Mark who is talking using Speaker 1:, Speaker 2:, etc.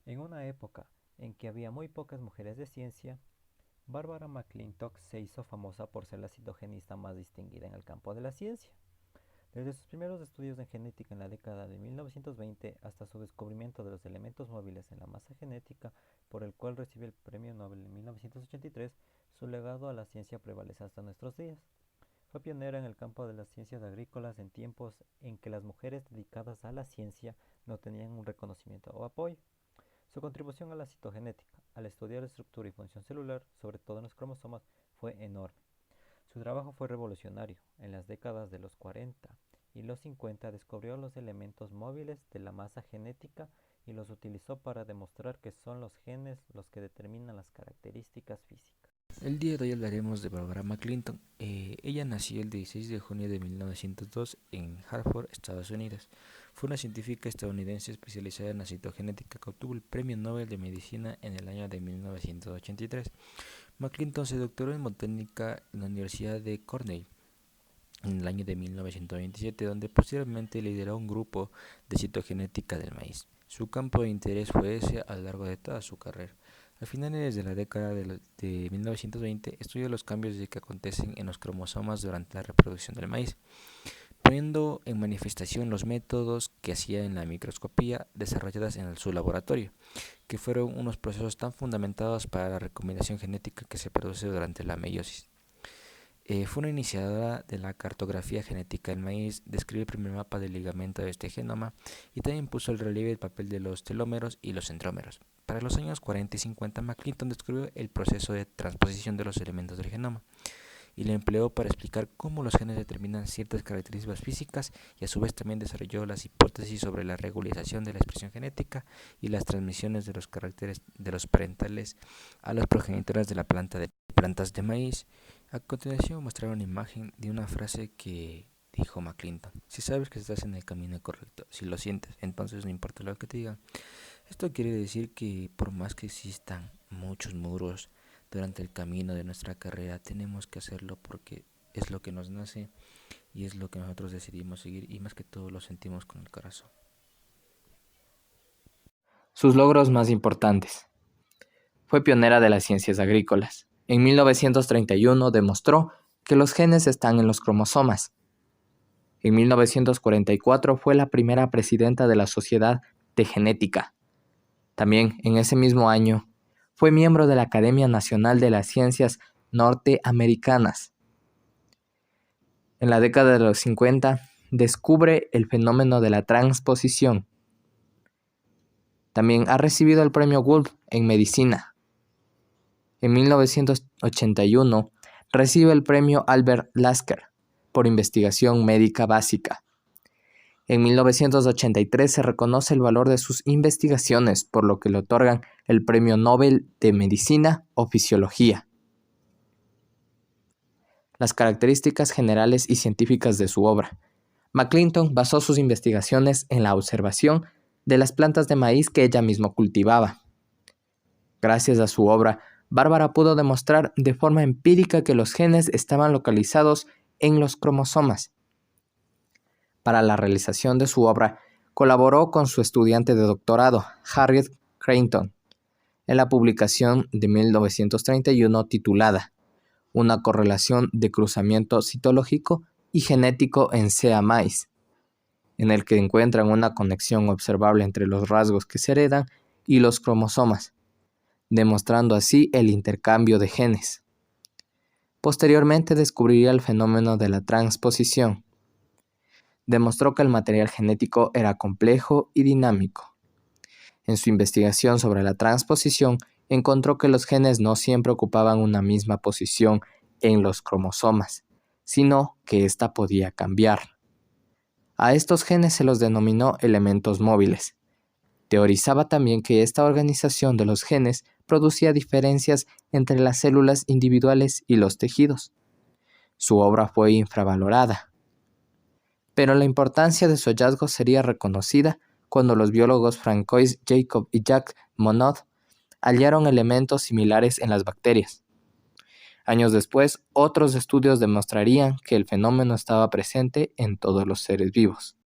Speaker 1: En una época en que había muy pocas mujeres de ciencia, Barbara McClintock se hizo famosa por ser la citogenista más distinguida en el campo de la ciencia. Desde sus primeros estudios en genética en la década de 1920 hasta su descubrimiento de los elementos móviles en la masa genética, por el cual recibe el Premio Nobel en 1983, su legado a la ciencia prevalece hasta nuestros días. Fue pionera en el campo de las ciencias agrícolas en tiempos en que las mujeres dedicadas a la ciencia no tenían un reconocimiento o apoyo. Su contribución a la citogenética, al estudiar la estructura y función celular, sobre todo en los cromosomas, fue enorme. Su trabajo fue revolucionario. En las décadas de los 40 y los 50 descubrió los elementos móviles de la masa genética y los utilizó para demostrar que son los genes los que determinan las características físicas.
Speaker 2: El día de hoy hablaremos de Barbara McClintock. Ella nació el 16 de junio de 1902 en Hartford, Estados Unidos. Fue una científica estadounidense especializada en la citogenética que obtuvo el Premio Nobel de Medicina en el año de 1983. McClintock se doctoró en botánica en la Universidad de Cornell en el año de 1927, donde posteriormente lideró un grupo de citogenética del maíz. Su campo de interés fue ese a lo largo de toda su carrera. A finales de la década de 1920 estudió los cambios que acontecen en los cromosomas durante la reproducción del maíz, poniendo en manifestación los métodos que hacía en la microscopía desarrolladas en su laboratorio, que fueron unos procesos tan fundamentados para la recombinación genética que se produce durante la meiosis. Fue una iniciadora de la cartografía genética del maíz, describió el primer mapa del ligamento de este genoma y también puso el relieve el papel de los telómeros y los centrómeros. Para los años 40 y 50, McClintock descubrió el proceso de transposición de los elementos del genoma y lo empleó para explicar cómo los genes determinan ciertas características físicas y a su vez también desarrolló las hipótesis sobre la regularización de la expresión genética y las transmisiones de los caracteres de los parentales a los progenitores de la plantas de maíz. A continuación mostraré una imagen de una frase que dijo McClintock: si sabes que estás en el camino correcto, si lo sientes, entonces no importa lo que te digan. Esto quiere decir que por más que existan muchos muros durante el camino de nuestra carrera, tenemos que hacerlo porque es lo que nos nace y es lo que nosotros decidimos seguir, y más que todo lo sentimos con el corazón.
Speaker 3: Sus logros más importantes. Fue pionera de las ciencias agrícolas. En 1931 demostró que los genes están en los cromosomas. En 1944 fue la primera presidenta de la Sociedad de Genética. También en ese mismo año fue miembro de la Academia Nacional de las Ciencias Norteamericanas. En la década de los 50 descubre el fenómeno de la transposición. También ha recibido el premio Wolf en medicina. En 1981 recibe el premio Albert Lasker por investigación médica básica. En 1983 se reconoce el valor de sus investigaciones, por lo que le otorgan el Premio Nobel de Medicina o Fisiología. Las características generales y científicas de su obra. McClintock basó sus investigaciones en la observación de las plantas de maíz que ella misma cultivaba. Gracias a su obra, Bárbara pudo demostrar de forma empírica que los genes estaban localizados en los cromosomas. Para la realización de su obra, colaboró con su estudiante de doctorado, Harriet Creighton, en la publicación de 1931 titulada Una correlación de cruzamiento citológico y genético en sea maíz, en el que encuentran una conexión observable entre los rasgos que se heredan y los cromosomas, demostrando así el intercambio de genes. Posteriormente descubriría el fenómeno de la transposición. Demostró que el material genético era complejo y dinámico. En su investigación sobre la transposición, encontró que los genes no siempre ocupaban una misma posición en los cromosomas, sino que ésta podía cambiar. A estos genes se los denominó elementos móviles. Teorizaba también que esta organización de los genes producía diferencias entre las células individuales y los tejidos. Su obra fue infravalorada, pero la importancia de su hallazgo sería reconocida cuando los biólogos Francois Jacob y Jacques Monod hallaron elementos similares en las bacterias. Años después, otros estudios demostrarían que el fenómeno estaba presente en todos los seres vivos.